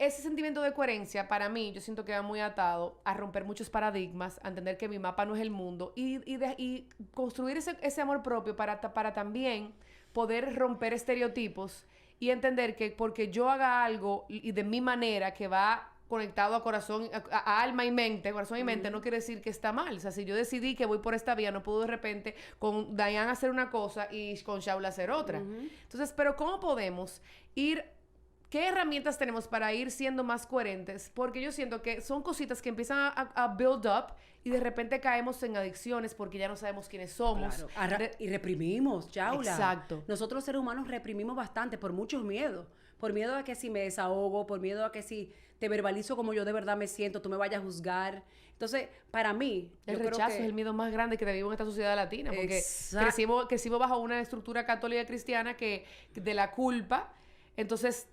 ese sentimiento de coherencia, para mí, yo siento que va muy atado a romper muchos paradigmas, a entender que mi mapa no es el mundo y construir ese amor propio para también poder romper estereotipos y entender que porque yo haga algo y de mi manera que va conectado a corazón, a alma y mente, corazón y mente, no quiere decir que está mal. O sea, si yo decidí que voy por esta vía, no puedo de repente con Diane hacer una cosa y con Shaula hacer otra. Entonces, pero ¿cómo podemos ir? ¿Qué herramientas tenemos para ir siendo más coherentes? Porque yo siento que son cositas que empiezan a build up y de repente caemos en adicciones porque ya no sabemos quiénes somos. Claro. Y reprimimos, Shaula. Exacto. Nosotros los seres humanos reprimimos bastante por muchos miedos. Por miedo a que si me desahogo, por miedo a que si te verbalizo como yo de verdad me siento, tú me vayas a juzgar. Entonces, para mí... El rechazo es el miedo más grande que vivimos en esta sociedad latina. Porque crecimos bajo una estructura católica cristiana que de la culpa. Entonces...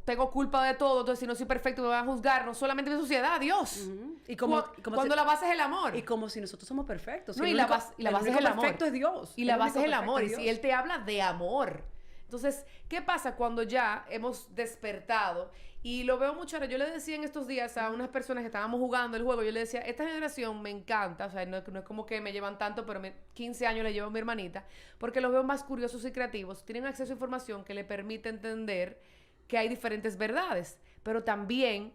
tengo culpa de todo, entonces si no soy perfecto me van a juzgar, no solamente mi sociedad, Dios. Y cuando la base es el amor. Y como si nosotros somos perfectos. No, y la base es el amor. Perfecto es Dios. Y la base es el amor. Y si Él te habla de amor. Entonces, ¿qué pasa cuando ya hemos despertado? Y lo veo mucho ahora. Yo le decía en estos días a unas personas que estábamos jugando el juego, yo le decía, esta generación me encanta, o sea, no es como que me llevan tanto, pero 15 años le llevo a mi hermanita, porque los veo más curiosos y creativos, tienen acceso a información que le permite entender que hay diferentes verdades, pero también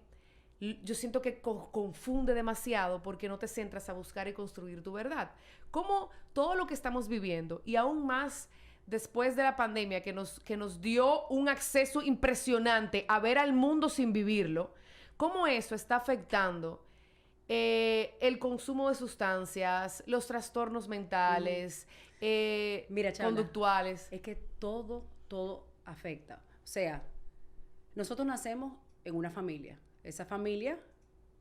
yo siento que confunde demasiado porque no te centras a buscar y construir tu verdad. Como todo lo que estamos viviendo y aún más después de la pandemia que nos dio un acceso impresionante a ver al mundo sin vivirlo, cómo eso está afectando el consumo de sustancias, los trastornos mentales, Mira, Chabla, conductuales. es que todo afecta. O sea, nosotros nacemos en una familia. Esa familia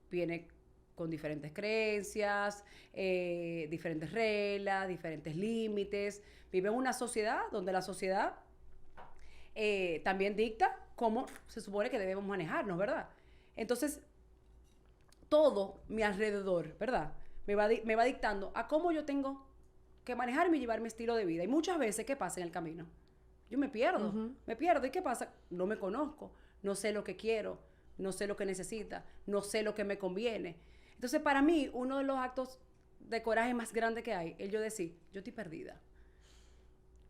viene con diferentes creencias, diferentes reglas, diferentes límites. Vive en una sociedad donde la sociedad también dicta cómo se supone que debemos manejarnos, ¿verdad? Entonces, todo mi alrededor, ¿verdad? Me va dictando a cómo yo tengo que manejarme y llevar mi estilo de vida. Y muchas veces, ¿qué pasa en el camino? Yo me pierdo. ¿Y qué pasa? No me conozco, no sé lo que quiero, no sé lo que necesita, no sé lo que me conviene. Entonces, para mí, uno de los actos de coraje más grandes que hay es yo decir, yo estoy perdida.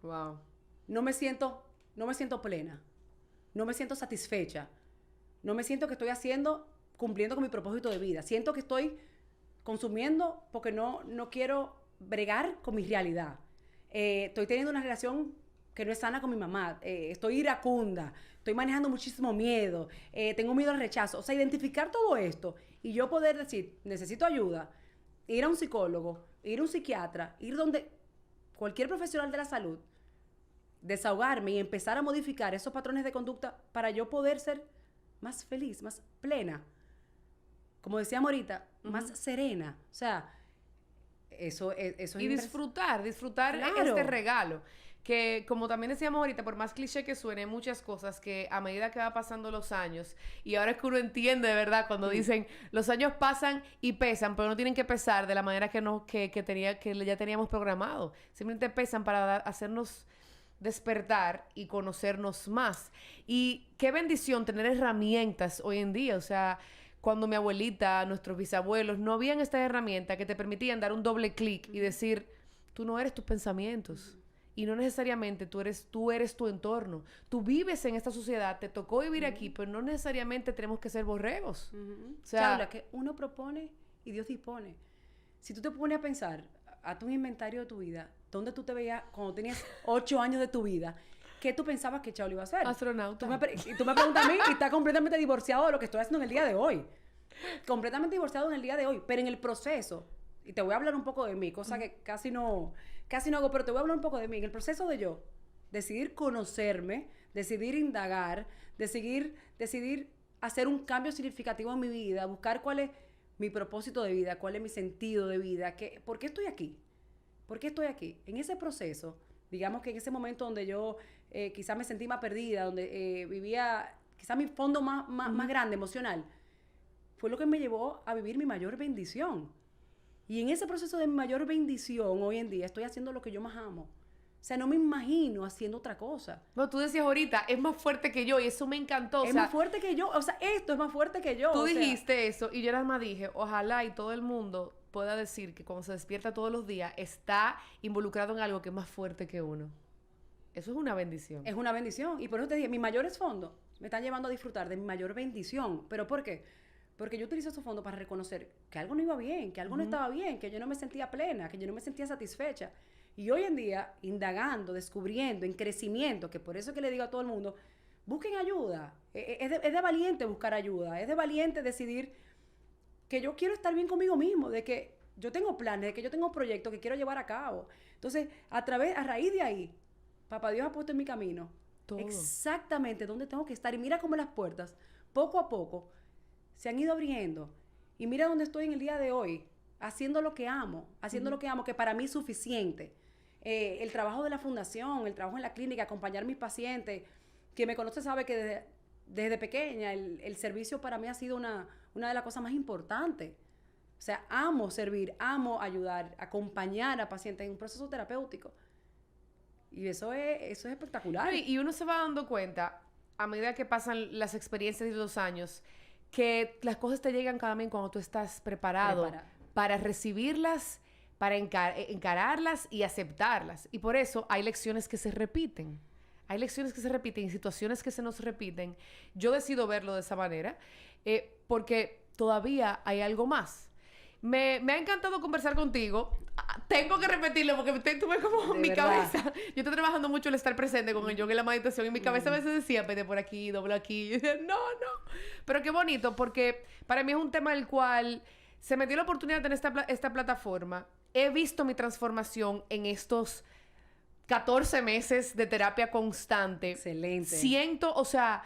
Wow. No me siento plena, no me siento satisfecha, no me siento que estoy cumpliendo con mi propósito de vida. Siento que estoy consumiendo porque no quiero bregar con mi realidad. Estoy teniendo una relación que no es sana con mi mamá. Estoy iracunda. Estoy manejando muchísimo miedo. Tengo miedo al rechazo. O sea, identificar todo esto y yo poder decir, necesito ayuda, ir a un psicólogo, ir a un psiquiatra, ir donde cualquier profesional de la salud, desahogarme y empezar a modificar esos patrones de conducta para yo poder ser más feliz, más plena. Como decíamos ahorita, más serena. O sea, eso es... Y disfrutar Claro. este regalo. Que, como también decíamos ahorita, por más cliché que suene, muchas cosas que a medida que va pasando los años, y ahora es que uno entiende, de verdad, cuando dicen, los años pasan y pesan, pero no tienen que pesar de la manera que ya teníamos programado. Simplemente pesan para hacernos despertar y conocernos más. Y qué bendición tener herramientas hoy en día. O sea, cuando mi abuelita, nuestros bisabuelos, no habían estas herramientas que te permitían dar un doble clic y decir, tú no eres tus pensamientos. Y no necesariamente tú eres tu entorno. Tú vives en esta sociedad, te tocó vivir aquí, pero no necesariamente tenemos que ser borregos. O sea, Chabla, que uno propone y Dios dispone. Si tú te pones a pensar, hazte un inventario de tu vida, ¿dónde tú te veías cuando tenías 8 años de tu vida? ¿Qué tú pensabas que Chabla iba a hacer? Astronauta. Y tú me preguntas a mí y está completamente divorciado de lo que estoy haciendo en el día de hoy. Completamente divorciado en el día de hoy. Pero en el proceso, y te voy a hablar un poco de mí, cosa que casi no hago, pero te voy a hablar un poco de mí. En el proceso de yo decidir conocerme, decidir indagar, decidir hacer un cambio significativo en mi vida, buscar cuál es mi propósito de vida, cuál es mi sentido de vida, ¿por qué estoy aquí? ¿Por qué estoy aquí? En ese proceso, digamos que en ese momento donde yo quizás me sentí más perdida, donde vivía quizás mi fondo más grande, emocional, fue lo que me llevó a vivir mi mayor bendición. Y en ese proceso de mi mayor bendición, hoy en día, estoy haciendo lo que yo más amo. O sea, no me imagino haciendo otra cosa. No, tú decías ahorita, es más fuerte que yo, y eso me encantó. Es más fuerte que yo. O sea, esto es más fuerte que yo. Tú dijiste eso, y yo nada más dije, ojalá y todo el mundo pueda decir que cuando se despierta todos los días, está involucrado en algo que es más fuerte que uno. Eso es una bendición. Es una bendición. Y por eso te dije, mis mayores fondos me están llevando a disfrutar de mi mayor bendición. ¿Pero por qué? Porque yo utilizo esos fondos para reconocer que algo no iba bien, que algo no estaba bien, que yo no me sentía plena, que yo no me sentía satisfecha. Y hoy en día, indagando, descubriendo, en crecimiento, que por eso que le digo a todo el mundo, busquen ayuda. Es de valiente buscar ayuda. Es de valiente decidir que yo quiero estar bien conmigo mismo, de que yo tengo planes, de que yo tengo proyectos que quiero llevar a cabo. Entonces, a raíz de ahí, Papá Dios ha puesto en mi camino todo. Exactamente dónde tengo que estar. Y mira cómo las puertas, poco a poco, se han ido abriendo. Y mira dónde estoy en el día de hoy, haciendo lo que amo, que para mí es suficiente. El trabajo de la fundación, el trabajo en la clínica, acompañar a mis pacientes. Quien me conoce sabe que desde pequeña el servicio para mí ha sido una de las cosas más importantes. O sea, amo servir, amo ayudar, acompañar a pacientes en un proceso terapéutico. Y eso es espectacular. Y uno se va dando cuenta, a medida que pasan las experiencias y los años, que las cosas te llegan cada vez cuando tú estás preparado para recibirlas, para encararlas y aceptarlas. Y por eso hay lecciones que se repiten. Hay lecciones que se repiten y situaciones que se nos repiten. Yo decido verlo de esa manera porque todavía hay algo más. Me ha encantado conversar contigo. tengo que repetirlo porque tuve como De mi verdad. cabeza. Yo estoy trabajando mucho el estar presente con el yoga y la meditación y mi cabeza a veces decía, vete por aquí, dobla aquí. Y yo decía, no. Pero qué bonito porque para mí es un tema del cual se me dio la oportunidad de tener esta plataforma. He visto mi transformación en estos 14 meses de terapia constante. Excelente. Siento, o sea,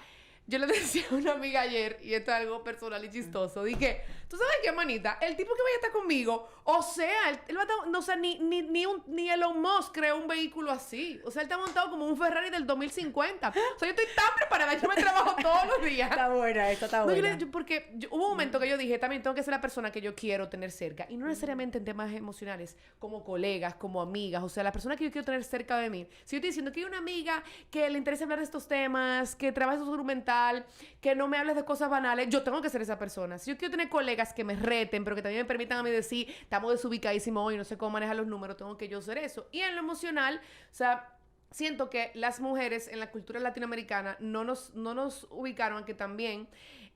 yo le decía a una amiga ayer, y esto es algo personal y chistoso, dije, ¿tú sabes qué, manita? El tipo que vaya a estar conmigo, o sea, él va a estar, no, o sea, ni Elon Musk creó un vehículo así. O sea, él está montado como un Ferrari del 2050. O sea, yo estoy tan preparada, yo me trabajo todos los días. Está buena, esta está No, buena. porque hubo un momento que yo dije, también tengo que ser la persona que yo quiero tener cerca. Y no necesariamente en temas emocionales, como colegas, como amigas. O sea, la persona que yo quiero tener cerca de mí. Si yo estoy diciendo que hay una amiga que le interesa hablar de estos temas, que trabaja su salud mental, que no me hables de cosas banales, yo tengo que ser esa persona. Si yo quiero tener colegas que me reten, pero que también me permitan a mí decir, estamos desubicadísimos hoy, no sé cómo manejar los números, tengo que yo ser eso. Y en lo emocional, o sea, siento que las mujeres en la cultura latinoamericana no nos ubicaron a que también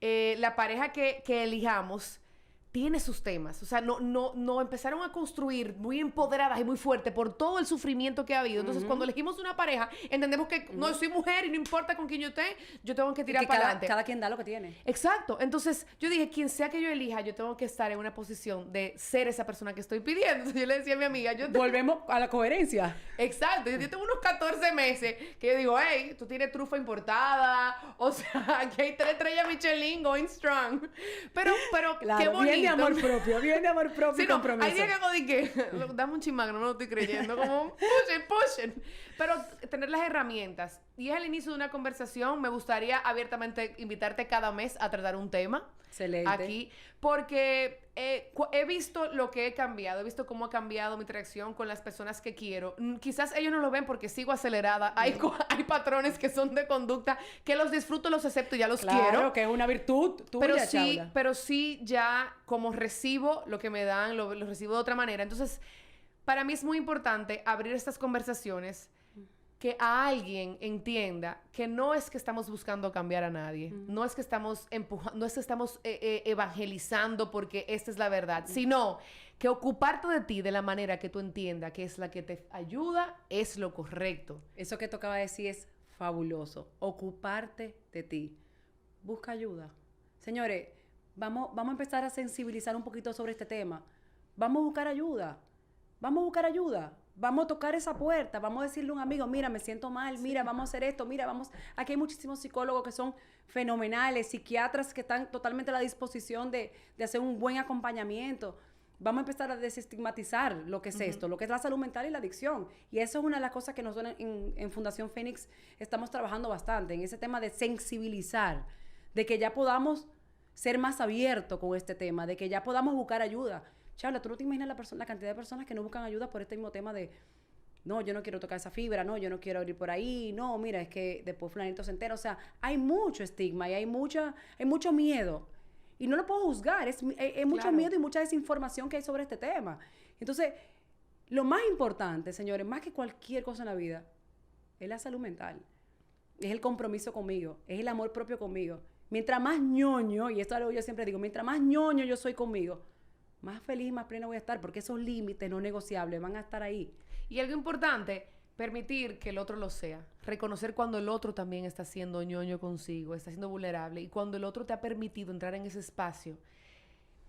la pareja que elijamos tiene sus temas. O sea, no empezaron a construir muy empoderadas y muy fuertes por todo el sufrimiento que ha habido. Entonces, cuando elegimos una pareja, entendemos que no soy mujer y no importa con quién yo esté, yo tengo que tirar para adelante. Cada quien da lo que tiene. Exacto. Entonces, yo dije, quien sea que yo elija, yo tengo que estar en una posición de ser esa persona que estoy pidiendo. Entonces, yo le decía a mi amiga, Volvemos a la coherencia. Exacto. Yo tengo unos 14 meses que yo digo, hey, tú tienes trufa importada. O sea, aquí hay 3 estrellas Michelin going strong. Pero Claro, qué bonito. Viene amor propio Sí, y no, compromiso. hay días que hago de que, dame un chimán, no me lo estoy creyendo, como pushen. Pero tener las herramientas. Y es el inicio de una conversación. Me gustaría abiertamente invitarte cada mes a tratar un tema. Excelente. Aquí, porque he visto lo que he cambiado, he visto cómo ha cambiado mi interacción con las personas que quiero. Quizás ellos no lo ven porque sigo acelerada. Hay patrones que son de conducta que los disfruto, los acepto y ya los quiero. Claro, que es una virtud tuya, Chaula. Pero sí ya como recibo lo que me dan, lo recibo de otra manera. Entonces, para mí es muy importante abrir estas conversaciones, que a alguien entienda que no es que estamos buscando cambiar a nadie, no es que estamos empujando, no es que estamos evangelizando porque esta es la verdad, sino que ocuparte de ti de la manera que tú entiendas que es la que te ayuda es lo correcto. Eso que tocaba decir es fabuloso. Ocuparte de ti. Busca ayuda. Señores, vamos a empezar a sensibilizar un poquito sobre este tema. Vamos a buscar ayuda. Vamos a tocar esa puerta, vamos a decirle a un amigo, mira, me siento mal, mira, vamos a hacer esto, mira, vamos... Aquí hay muchísimos psicólogos que son fenomenales, psiquiatras que están totalmente a la disposición de hacer un buen acompañamiento. Vamos a empezar a desestigmatizar lo que es esto, lo que es la salud mental y la adicción. Y eso es una de las cosas que nosotros en Fundación Fénix estamos trabajando bastante, en ese tema de sensibilizar, de que ya podamos ser más abiertos con este tema, de que ya podamos buscar ayuda. Chabla, tú no te imaginas la cantidad de personas que no buscan ayuda por este mismo tema de no, yo no quiero tocar esa fibra, no, yo no quiero ir por ahí, no, mira, es que después fulanito se entera. O sea, hay mucho estigma y hay mucho miedo. Y no lo puedo juzgar, es mucho miedo y mucha desinformación que hay sobre este tema. Entonces, lo más importante, señores, más que cualquier cosa en la vida, es la salud mental. Es el compromiso conmigo, es el amor propio conmigo. Mientras más ñoño, y esto es algo que yo siempre digo, mientras más ñoño yo soy conmigo, más feliz y más plena voy a estar, porque esos límites no negociables van a estar ahí. Y algo importante, permitir que el otro lo sea. Reconocer cuando el otro también está siendo ñoño consigo, está siendo vulnerable. Y cuando el otro te ha permitido entrar en ese espacio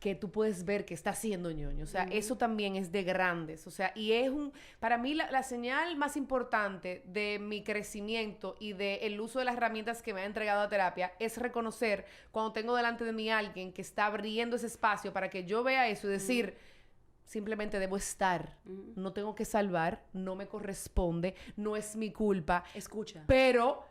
que tú puedes ver que está siendo ñoño. O sea, eso también es de grandes. O sea, y es para mí la señal más importante de mi crecimiento y del uso de las herramientas que me ha entregado la terapia es reconocer cuando tengo delante de mí a alguien que está abriendo ese espacio para que yo vea eso y decir, simplemente debo estar. No tengo que salvar, no me corresponde, no es mi culpa. Escucha. Pero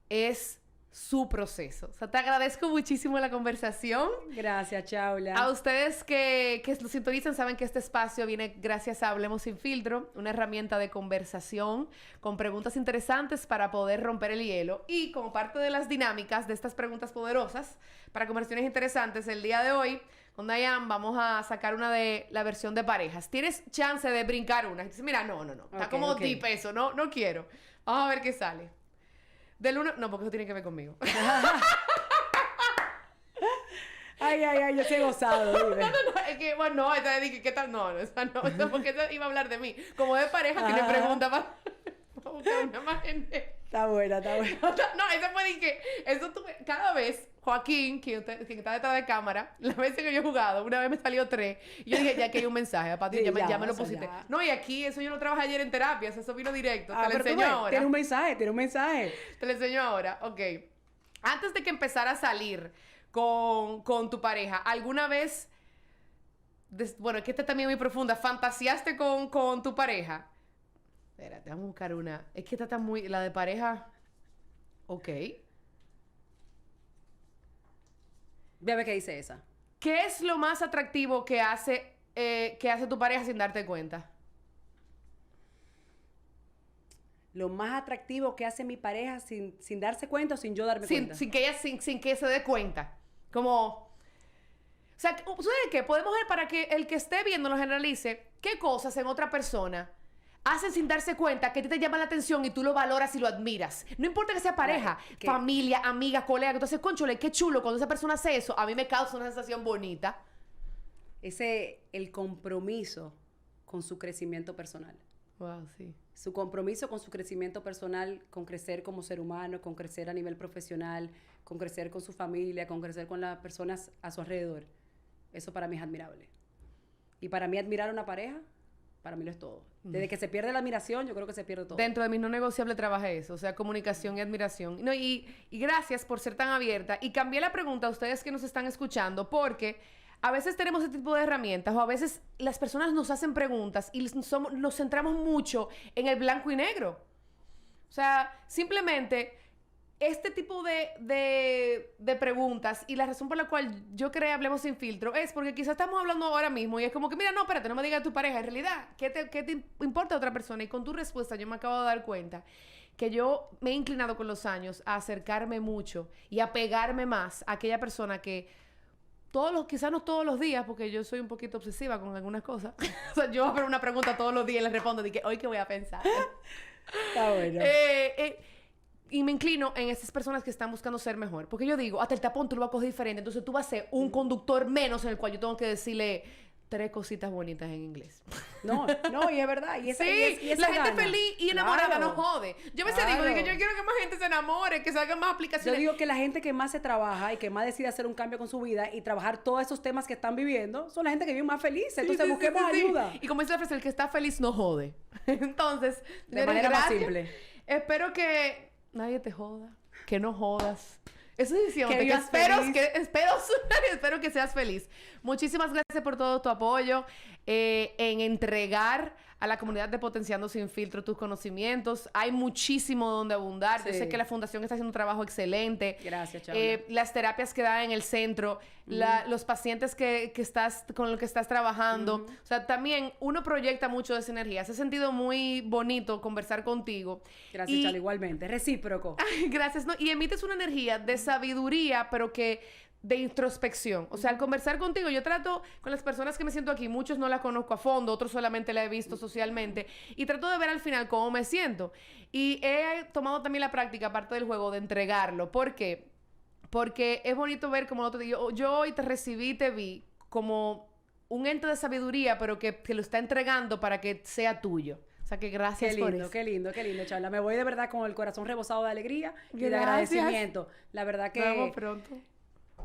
es su proceso. O sea, te agradezco muchísimo la conversación. Gracias, Chaula. A ustedes que lo sintonizan saben que este espacio viene gracias a Hablemos Sin Filtro, una herramienta de conversación con preguntas interesantes para poder romper el hielo. Y como parte de las dinámicas de estas preguntas poderosas para conversaciones interesantes, el día de hoy con Dayan vamos a sacar una de la versión de parejas. Tienes chance de brincar una. Dices, mira, no. Está como deep eso, no quiero. Vamos a ver qué sale. Del 1, no, porque eso tiene que ver conmigo. Ay, yo sí he gozado. No, dije, bueno, no, esa dije, ¿qué tal? No, esa no, esa porque esa iba a hablar de mí. Como de pareja que le pregunta para buscar una imagen de... Está buena, está buena. No, esa fue dije, eso tuve, cada vez, Joaquín, quien está detrás de cámara, las veces que yo he jugado, una vez me salió 3, y yo dije, ya que hay un mensaje, aparte, Sí, ya me lo o sea, pusiste. ya. No, y aquí, eso yo lo trabajé ayer en terapia, eso vino directo, te lo pero tú enseño ves, ahora. tiene un mensaje, tiene un mensaje. Te lo enseño ahora, ok. Antes de que empezara a salir con tu pareja, ¿alguna vez, bueno, es que esta también es muy profunda, fantaseaste con tu pareja? Espérate, vamos a buscar una. Es que esta está muy, la de pareja, ok. Ve a ver qué dice esa. ¿Qué es lo más atractivo que hace tu pareja sin darte cuenta? Lo más atractivo que hace mi pareja sin darse cuenta o sin yo darme cuenta. Sin que ella, sin que se dé cuenta. Como... O sea, ¿sabes qué? Podemos ver para que el que esté viendo lo generalice, qué cosas en otra persona hacen sin darse cuenta que a ti te llama la atención y tú lo valoras y lo admiras. No importa que sea pareja, Claro, que... familia, amiga, colega. Entonces, conchole, qué chulo. Cuando esa persona hace eso, a mí me causa una sensación bonita. El compromiso con su crecimiento personal. Wow, sí. Su compromiso con su crecimiento personal, con crecer como ser humano, con crecer a nivel profesional, con crecer con su familia, con crecer con las personas a su alrededor. Eso para mí es admirable. Y para mí admirar a una pareja, para mí lo es todo. Desde que se pierde la admiración, yo creo que se pierde todo. Dentro de mi no negociable trabajé eso, o sea, comunicación y admiración. No, y gracias por ser tan abierta. Y cambié la pregunta a ustedes que nos están escuchando, porque a veces tenemos este tipo de herramientas, o a veces las personas nos hacen preguntas y nos centramos mucho en el blanco y negro. O sea, simplemente este tipo de preguntas, y la razón por la cual yo creé Hablemos Sin Filtro es porque quizás estamos hablando ahora mismo y es como que, mira, no, espérate, no me digas tu pareja. En realidad, ¿qué te importa otra persona? Y con tu respuesta yo me acabo de dar cuenta que yo me he inclinado con los años a acercarme mucho y a pegarme más a aquella persona que quizás no todos los días, porque yo soy un poquito obsesiva con algunas cosas. O sea, yo hago una pregunta todos los días y le respondo de que hoy qué voy a pensar. Está bueno. Y me inclino en esas personas que están buscando ser mejor. Porque yo digo, hasta el tapón tú lo vas a coger diferente. Entonces tú vas a ser un conductor menos en el cual yo tengo que decirle 3 cositas bonitas en inglés. No, y es verdad. Y esa, sí, y esa la gente gana. feliz y enamorada Claro. no jode. Yo me digo que yo quiero que más gente se enamore, que salgan más Yo aplicaciones. digo que la gente que más se trabaja y que más decide hacer un cambio con su vida y trabajar todos esos temas que están viviendo, son la gente que vive más feliz. Entonces Sí, busquemos sí. ayuda. Y como dice la frase, el que está feliz no jode. Entonces, De señores, manera más gracias. simple. Espero que nadie te joda, que no jodas. Eso es diciendo Que que vivas espero que seas feliz. Muchísimas gracias por todo tu apoyo en entregar a la comunidad de Potenciando Sin Filtro tus conocimientos. Hay muchísimo donde abundar. Yo Sí. sé que la Fundación está haciendo un trabajo excelente. Gracias, Chabla. Las terapias que dan en el centro, los pacientes con los que estás trabajando. O sea, también uno proyecta mucho de esa energía. Se ha sentido muy bonito conversar contigo. Gracias, Chabla, igualmente. Recíproco. Gracias, ¿no? Y emites una energía de sabiduría, pero que de introspección. O sea, al conversar contigo, yo trato con las personas que me siento aquí, muchos no las conozco a fondo, otros solamente la he visto socialmente, y trato de ver al final cómo me siento. Y he tomado también la práctica, aparte del juego, de entregarlo. ¿Por qué? Porque es bonito ver como yo hoy te recibí, te vi como un ente de sabiduría, pero que lo está entregando para que sea tuyo. O sea, que gracias por eso. Qué lindo, Chabla. Me voy de verdad con el corazón rebosado de alegría y de Gracias. agradecimiento. La verdad que Nos vemos pronto.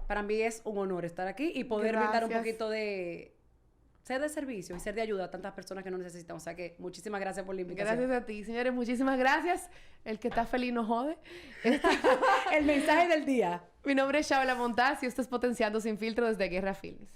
para mí es un honor estar aquí y poder brindar un poquito de ser de servicio y ser de ayuda a tantas personas que no necesitan. O sea que muchísimas gracias por la invitación. Gracias a ti, señores. Muchísimas gracias. El que está feliz no jode. El mensaje del día. Mi nombre es Shaula Montaz y esto es Potenciando Sin Filtro desde Guerra Films.